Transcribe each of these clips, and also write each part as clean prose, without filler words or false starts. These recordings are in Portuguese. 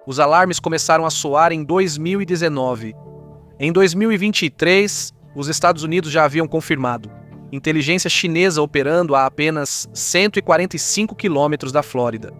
Os alarmes começaram a soar em 2019. Em 2023, os Estados Unidos já haviam confirmado inteligência chinesa operando a apenas 145 quilômetros da Flórida.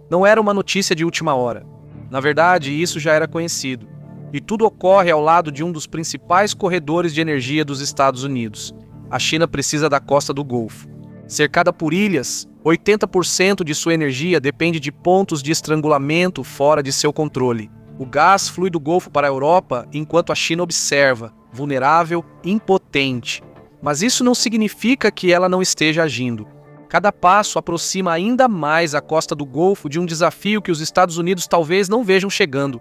Não era uma notícia de última hora. Na verdade, isso já era conhecido. E tudo ocorre ao lado de um dos principais corredores de energia dos Estados Unidos. A China precisa da costa do Golfo. Cercada por ilhas, 80% de sua energia depende de pontos de estrangulamento fora de seu controle. O gás flui do Golfo para a Europa enquanto a China observa, vulnerável, impotente. Mas isso não significa que ela não esteja agindo. Cada passo aproxima ainda mais a costa do Golfo de um desafio que os Estados Unidos talvez não vejam chegando.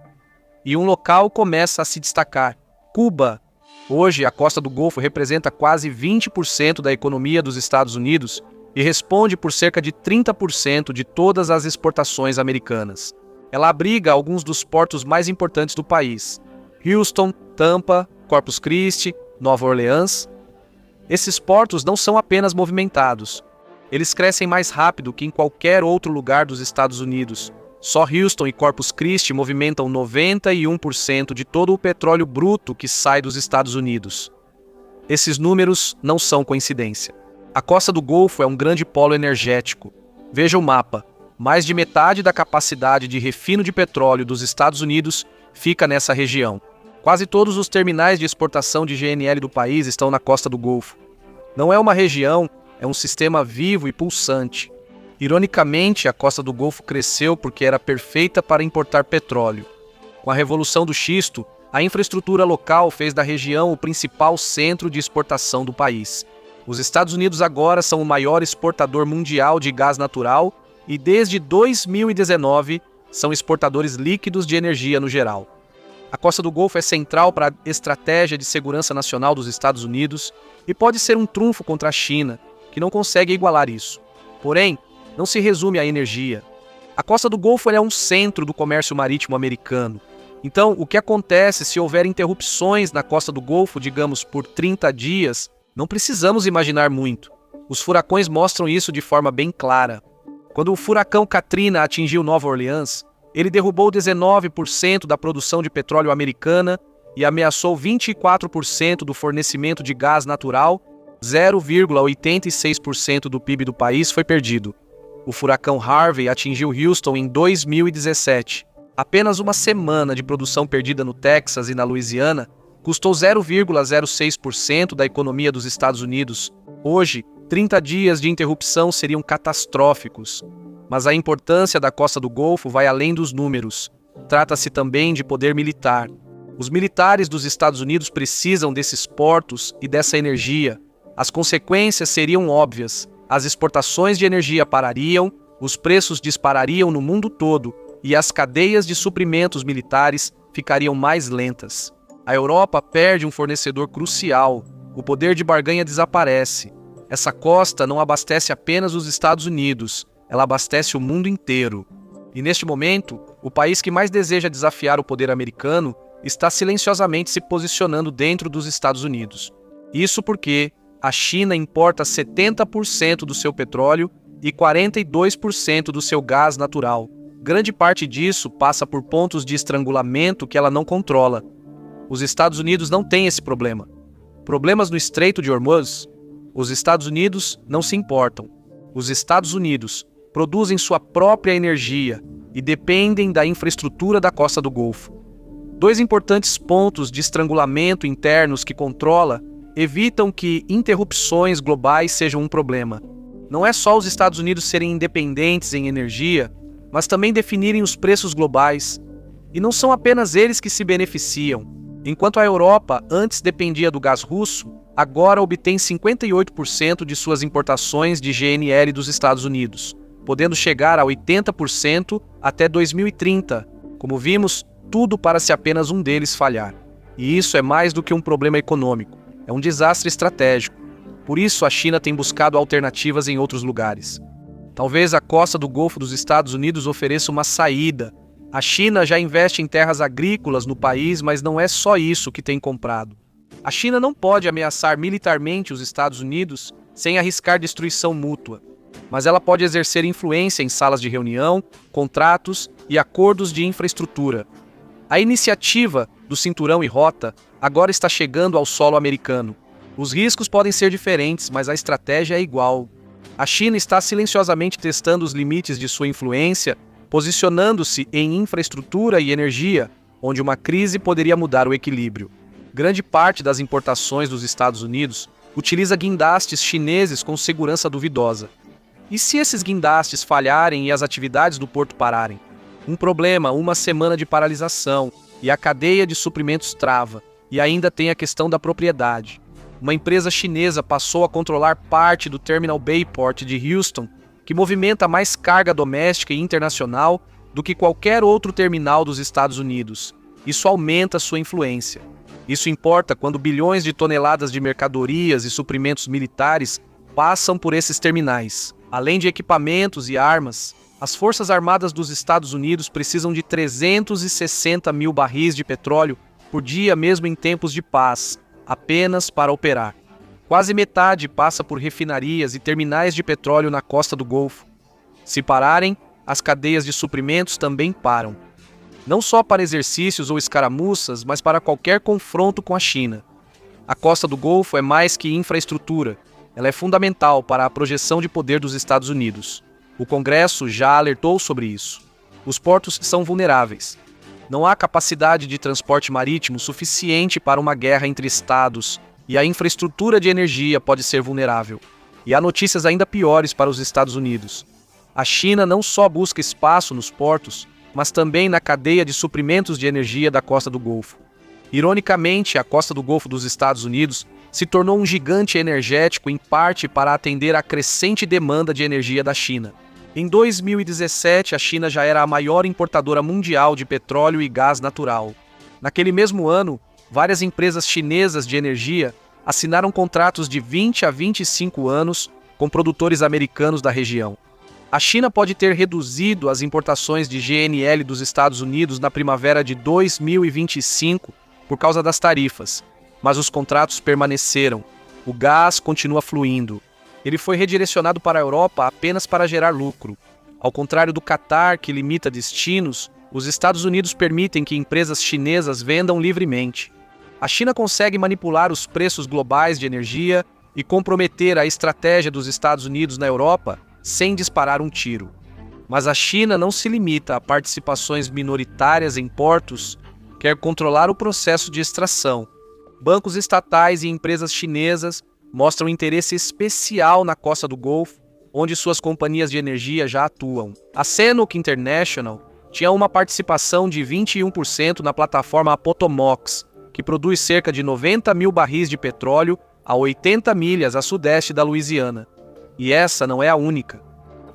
E um local começa a se destacar: Cuba. Hoje, a costa do Golfo representa quase 20% da economia dos Estados Unidos e responde por cerca de 30% de todas as exportações americanas. Ela abriga alguns dos portos mais importantes do país: Houston, Tampa, Corpus Christi, Nova Orleans. Esses portos não são apenas movimentados. Eles crescem mais rápido que em qualquer outro lugar dos Estados Unidos. Só Houston e Corpus Christi movimentam 91% de todo o petróleo bruto que sai dos Estados Unidos. Esses números não são coincidência. A costa do Golfo é um grande polo energético. Veja o mapa. Mais de metade da capacidade de refino de petróleo dos Estados Unidos fica nessa região. Quase todos os terminais de exportação de GNL do país estão na costa do Golfo. Não é uma região, é um sistema vivo e pulsante. Ironicamente, a costa do Golfo cresceu porque era perfeita para importar petróleo. Com a revolução do xisto, a infraestrutura local fez da região o principal centro de exportação do país. Os Estados Unidos agora são o maior exportador mundial de gás natural e desde 2019 são exportadores líquidos de energia no geral. A costa do Golfo é central para a estratégia de segurança nacional dos Estados Unidos e pode ser um trunfo contra a China, que não consegue igualar isso. Porém, não se resume à energia. A costa do Golfo é um centro do comércio marítimo americano. Então, o que acontece se houver interrupções na costa do Golfo, digamos, por 30 dias, não precisamos imaginar muito. Os furacões mostram isso de forma bem clara. Quando o furacão Katrina atingiu Nova Orleans, ele derrubou 19% da produção de petróleo americana e ameaçou 24% do fornecimento de gás natural, 0,86% do PIB do país foi perdido. O furacão Harvey atingiu Houston em 2017. Apenas uma semana de produção perdida no Texas e na Louisiana custou 0,06% da economia dos Estados Unidos. Hoje, 30 dias de interrupção seriam catastróficos. Mas a importância da costa do Golfo vai além dos números. Trata-se também de poder militar. Os militares dos Estados Unidos precisam desses portos e dessa energia. As consequências seriam óbvias. As exportações de energia parariam, os preços disparariam no mundo todo e as cadeias de suprimentos militares ficariam mais lentas. A Europa perde um fornecedor crucial. O poder de barganha desaparece. Essa costa não abastece apenas os Estados Unidos. Ela abastece o mundo inteiro. E neste momento, o país que mais deseja desafiar o poder americano está silenciosamente se posicionando dentro dos Estados Unidos. Isso porque a China importa 70% do seu petróleo e 42% do seu gás natural. Grande parte disso passa por pontos de estrangulamento que ela não controla. Os Estados Unidos não têm esse problema. Problemas no Estreito de Hormuz? Os Estados Unidos não se importam. Os Estados Unidos produzem sua própria energia e dependem da infraestrutura da costa do Golfo. Dois importantes pontos de estrangulamento internos que controla evitam que interrupções globais sejam um problema. Não é só os Estados Unidos serem independentes em energia, mas também definirem os preços globais. E não são apenas eles que se beneficiam. Enquanto a Europa antes dependia do gás russo, agora obtém 58% de suas importações de GNL dos Estados Unidos, podendo chegar a 80% até 2030. Como vimos, tudo para se apenas um deles falhar. E isso é mais do que um problema econômico, é um desastre estratégico. Por isso a China tem buscado alternativas em outros lugares. Talvez a costa do Golfo dos Estados Unidos ofereça uma saída. A China já investe em terras agrícolas no país, mas não é só isso que tem comprado. A China não pode ameaçar militarmente os Estados Unidos sem arriscar destruição mútua. Mas ela pode exercer influência em salas de reunião, contratos e acordos de infraestrutura. A iniciativa do Cinturão e Rota agora está chegando ao solo americano. Os riscos podem ser diferentes, mas a estratégia é igual. A China está silenciosamente testando os limites de sua influência, posicionando-se em infraestrutura e energia, onde uma crise poderia mudar o equilíbrio. Grande parte das importações dos Estados Unidos utiliza guindastes chineses com segurança duvidosa. E se esses guindastes falharem e as atividades do porto pararem? Um problema, uma semana de paralisação, e a cadeia de suprimentos trava. E ainda tem a questão da propriedade. Uma empresa chinesa passou a controlar parte do Terminal Bayport de Houston, que movimenta mais carga doméstica e internacional do que qualquer outro terminal dos Estados Unidos. Isso aumenta sua influência. Isso importa quando bilhões de toneladas de mercadorias e suprimentos militares passam por esses terminais. Além de equipamentos e armas, as Forças Armadas dos Estados Unidos precisam de 360 mil barris de petróleo por dia, mesmo em tempos de paz, apenas para operar. Quase metade passa por refinarias e terminais de petróleo na costa do Golfo. Se pararem, as cadeias de suprimentos também param. Não só para exercícios ou escaramuças, mas para qualquer confronto com a China. A costa do Golfo é mais que infraestrutura. Ela é fundamental para a projeção de poder dos Estados Unidos. O Congresso já alertou sobre isso. Os portos são vulneráveis. Não há capacidade de transporte marítimo suficiente para uma guerra entre estados, e a infraestrutura de energia pode ser vulnerável. E há notícias ainda piores para os Estados Unidos. A China não só busca espaço nos portos, mas também na cadeia de suprimentos de energia da costa do Golfo. Ironicamente, a costa do Golfo dos Estados Unidos se tornou um gigante energético, em parte para atender à crescente demanda de energia da China. Em 2017, a China já era a maior importadora mundial de petróleo e gás natural. Naquele mesmo ano, várias empresas chinesas de energia assinaram contratos de 20 a 25 anos com produtores americanos da região. A China pode ter reduzido as importações de GNL dos Estados Unidos na primavera de 2025 por causa das tarifas, mas os contratos permaneceram. O gás continua fluindo. Ele foi redirecionado para a Europa apenas para gerar lucro. Ao contrário do Catar, que limita destinos, os Estados Unidos permitem que empresas chinesas vendam livremente. A China consegue manipular os preços globais de energia e comprometer a estratégia dos Estados Unidos na Europa sem disparar um tiro. Mas a China não se limita a participações minoritárias em portos, quer controlar o processo de extração. Bancos estatais e empresas chinesas mostram interesse especial na costa do Golfo, onde suas companhias de energia já atuam. A CNOOC International tinha uma participação de 21% na plataforma Appomattox, que produz cerca de 90 mil barris de petróleo a 80 milhas a sudeste da Louisiana. E essa não é a única.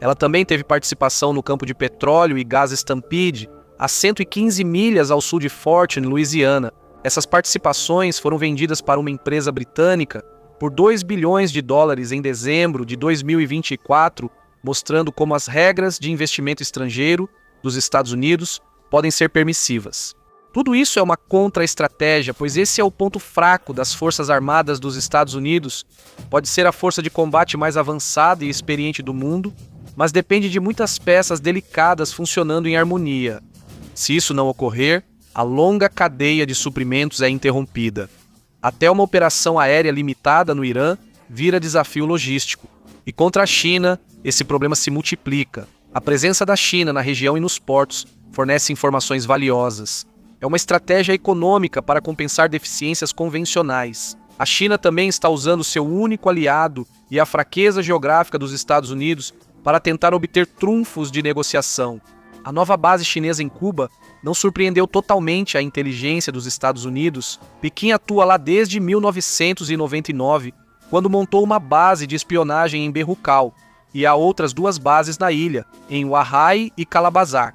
Ela também teve participação no campo de petróleo e gás Stampede, a 115 milhas ao sul de Fortune, Louisiana. Essas participações foram vendidas para uma empresa britânica por 2 bilhões de dólares em dezembro de 2024, mostrando como as regras de investimento estrangeiro dos Estados Unidos podem ser permissivas. Tudo isso é uma contra-estratégia, pois esse é o ponto fraco das Forças Armadas dos Estados Unidos. Pode ser a força de combate mais avançada e experiente do mundo, mas depende de muitas peças delicadas funcionando em harmonia. Se isso não ocorrer, a longa cadeia de suprimentos é interrompida. Até uma operação aérea limitada no Irã vira desafio logístico. E contra a China, esse problema se multiplica. A presença da China na região e nos portos fornece informações valiosas. É uma estratégia econômica para compensar deficiências convencionais. A China também está usando seu único aliado e a fraqueza geográfica dos Estados Unidos para tentar obter trunfos de negociação. A nova base chinesa em Cuba não surpreendeu totalmente a inteligência dos Estados Unidos. Pequim atua lá desde 1999, quando montou uma base de espionagem em Berrocal, e há outras 2 bases na ilha, em Wahai e Calabazar.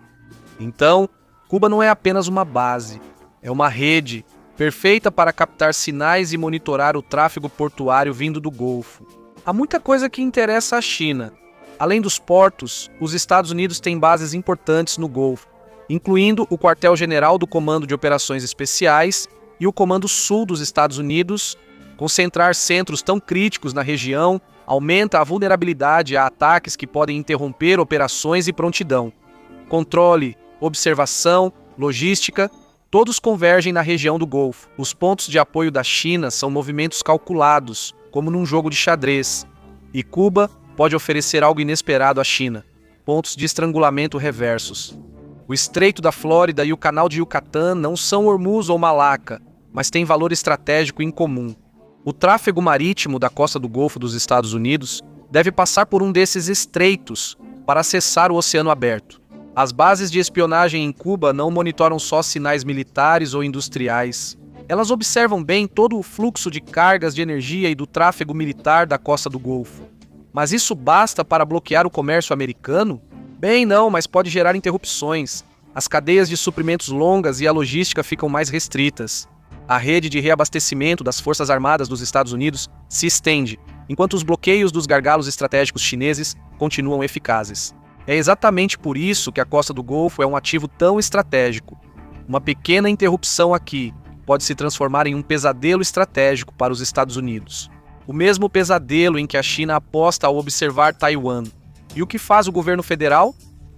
Então, Cuba não é apenas uma base, é uma rede perfeita para captar sinais e monitorar o tráfego portuário vindo do Golfo. Há muita coisa que interessa à China. Além dos portos, os Estados Unidos têm bases importantes no Golfo, incluindo o quartel-general do Comando de Operações Especiais e o Comando Sul dos Estados Unidos. Concentrar centros tão críticos na região aumenta a vulnerabilidade a ataques que podem interromper operações e prontidão. Controle observação, logística, todos convergem na região do Golfo. Os pontos de apoio da China são movimentos calculados, como num jogo de xadrez. E Cuba pode oferecer algo inesperado à China, pontos de estrangulamento reversos. O Estreito da Flórida e o Canal de Yucatán não são Hormuz ou Malaca, mas têm valor estratégico em comum. O tráfego marítimo da costa do Golfo dos Estados Unidos deve passar por um desses estreitos para acessar o Oceano Aberto. As bases de espionagem em Cuba não monitoram só sinais militares ou industriais. Elas observam bem todo o fluxo de cargas de energia e do tráfego militar da costa do Golfo. Mas isso basta para bloquear o comércio americano? Bem, não, mas pode gerar interrupções. As cadeias de suprimentos longas e a logística ficam mais restritas. A rede de reabastecimento das Forças Armadas dos Estados Unidos se estende, enquanto os bloqueios dos gargalos estratégicos chineses continuam eficazes. É exatamente por isso que a costa do Golfo é um ativo tão estratégico. Uma pequena interrupção aqui pode se transformar em um pesadelo estratégico para os Estados Unidos. O mesmo pesadelo em que a China aposta ao observar Taiwan. E o que faz o governo federal?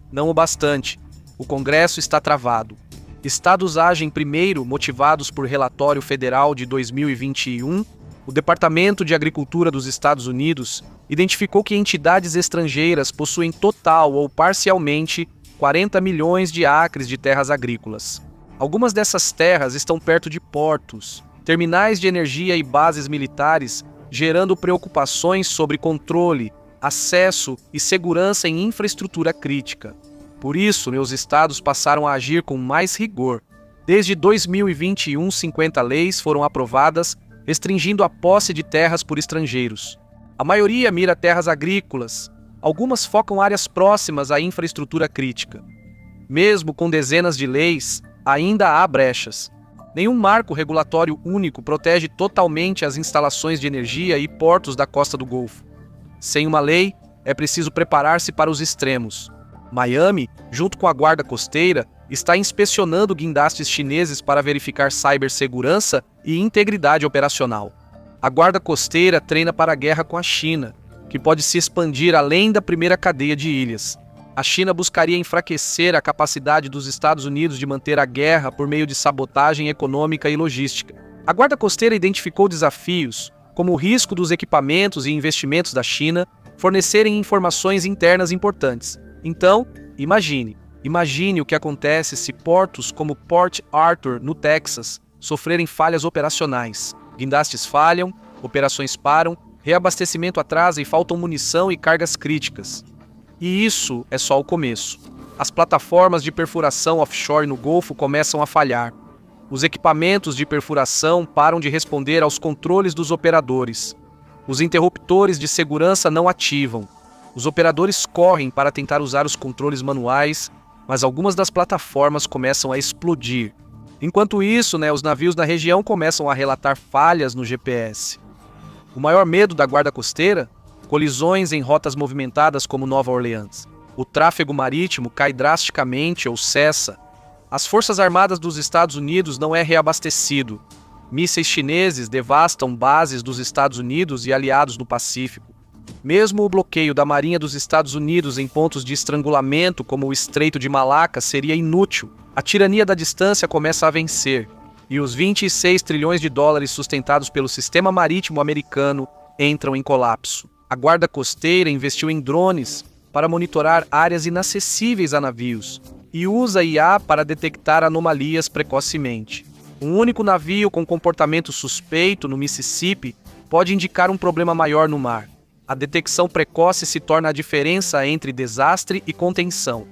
Não o bastante. O Congresso está travado. Estados agem primeiro motivados por relatório federal de 2021. O Departamento de Agricultura dos Estados Unidos identificou que entidades estrangeiras possuem total ou parcialmente 40 milhões de acres de terras agrícolas. Algumas dessas terras estão perto de portos, terminais de energia e bases militares, gerando preocupações sobre controle, acesso e segurança em infraestrutura crítica. Por isso, meus estados passaram a agir com mais rigor. Desde 2021, 50 leis foram aprovadas, restringindo a posse de terras por estrangeiros. A maioria mira terras agrícolas, algumas focam áreas próximas à infraestrutura crítica. Mesmo com dezenas de leis, ainda há brechas. Nenhum marco regulatório único protege totalmente as instalações de energia e portos da costa do Golfo. Sem uma lei, é preciso preparar-se para os extremos. Miami, junto com a Guarda Costeira, está inspecionando guindastes chineses para verificar cibersegurança e integridade operacional. A Guarda Costeira treina para a guerra com a China, que pode se expandir além da primeira cadeia de ilhas. A China buscaria enfraquecer a capacidade dos Estados Unidos de manter a guerra por meio de sabotagem econômica e logística. A Guarda Costeira identificou desafios, como o risco dos equipamentos e investimentos da China fornecerem informações internas importantes. Então, imagine o que acontece se portos como Port Arthur, no Texas, sofrerem falhas operacionais. Guindastes falham, operações param, reabastecimento atrasa e faltam munição e cargas críticas. E isso é só o começo. As plataformas de perfuração offshore no Golfo começam a falhar. Os equipamentos de perfuração param de responder aos controles dos operadores. Os interruptores de segurança não ativam. Os operadores correm para tentar usar os controles manuais, mas algumas das plataformas começam a explodir. Enquanto isso, os navios na região começam a relatar falhas no GPS. O maior medo da Guarda Costeira? Colisões em rotas movimentadas como Nova Orleans. O tráfego marítimo cai drasticamente ou cessa. As Forças Armadas dos Estados Unidos não é reabastecido. Mísseis chineses devastam bases dos Estados Unidos e aliados no Pacífico. Mesmo o bloqueio da Marinha dos Estados Unidos em pontos de estrangulamento como o Estreito de Malaca seria inútil. A tirania da distância começa a vencer, e os 26 trilhões de dólares sustentados pelo sistema marítimo americano entram em colapso. A Guarda Costeira investiu em drones para monitorar áreas inacessíveis a navios e usa IA para detectar anomalias precocemente. Um único navio com comportamento suspeito no Mississippi pode indicar um problema maior no mar. A detecção precoce se torna a diferença entre desastre e contenção.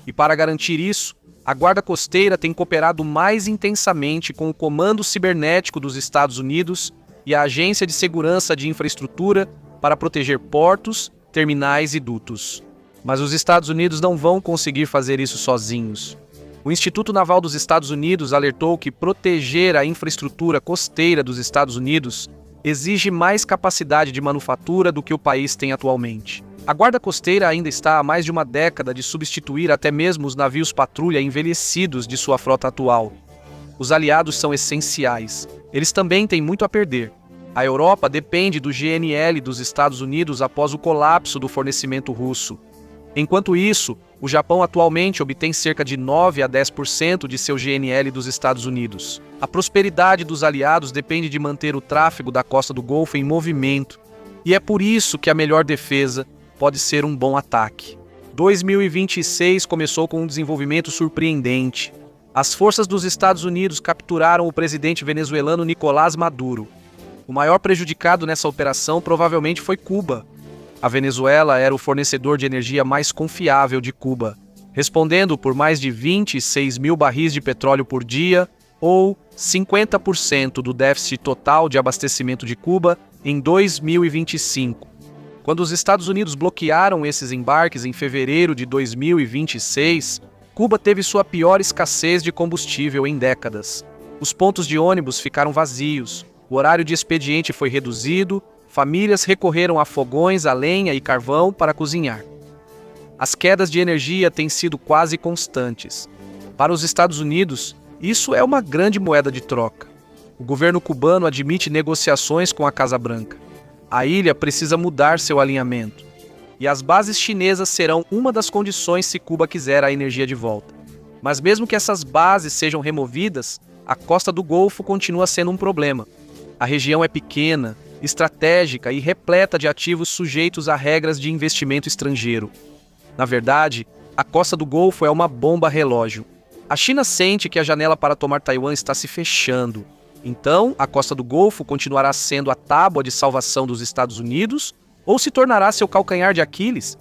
E para garantir isso, a Guarda Costeira tem cooperado mais intensamente com o Comando Cibernético dos Estados Unidos e a Agência de Segurança de Infraestrutura para proteger portos, terminais e dutos. Mas os Estados Unidos não vão conseguir fazer isso sozinhos. O Instituto Naval dos Estados Unidos alertou que proteger a infraestrutura costeira dos Estados Unidos exige mais capacidade de manufatura do que o país tem atualmente. A Guarda Costeira ainda está há mais de uma década de substituir até mesmo os navios patrulha envelhecidos de sua frota atual. Os aliados são essenciais. Eles também têm muito a perder. A Europa depende do GNL dos Estados Unidos após o colapso do fornecimento russo. Enquanto isso, o Japão atualmente obtém cerca de 9 a 10% de seu GNL dos Estados Unidos. A prosperidade dos aliados depende de manter o tráfego da costa do Golfo em movimento, e é por isso que a melhor defesa pode ser um bom ataque. 2026 começou com um desenvolvimento surpreendente. As forças dos Estados Unidos capturaram o presidente venezuelano Nicolás Maduro. O maior prejudicado nessa operação provavelmente foi Cuba. A Venezuela era o fornecedor de energia mais confiável de Cuba, respondendo por mais de 26 mil barris de petróleo por dia, ou 50% do déficit total de abastecimento de Cuba em 2025. Quando os Estados Unidos bloquearam esses embarques em fevereiro de 2026, Cuba teve sua pior escassez de combustível em décadas. Os pontos de ônibus ficaram vazios, o horário de expediente foi reduzido, famílias recorreram a fogões, a lenha e carvão para cozinhar. As quedas de energia têm sido quase constantes. Para os Estados Unidos, isso é uma grande moeda de troca. O governo cubano admite negociações com a Casa Branca. A ilha precisa mudar seu alinhamento. E as bases chinesas serão uma das condições se Cuba quiser a energia de volta. Mas mesmo que essas bases sejam removidas, a costa do Golfo continua sendo um problema. A região é pequena, estratégica e repleta de ativos sujeitos a regras de investimento estrangeiro. Na verdade, a costa do Golfo é uma bomba relógio. A China sente que a janela para tomar Taiwan está se fechando. Então, a costa do Golfo continuará sendo a tábua de salvação dos Estados Unidos ou se tornará seu calcanhar de Aquiles?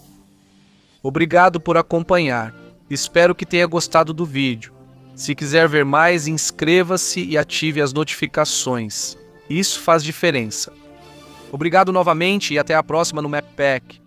Obrigado por acompanhar. Espero que tenha gostado do vídeo. Se quiser ver mais, inscreva-se e ative as notificações. Isso faz diferença. Obrigado novamente e até a próxima no Map Pack.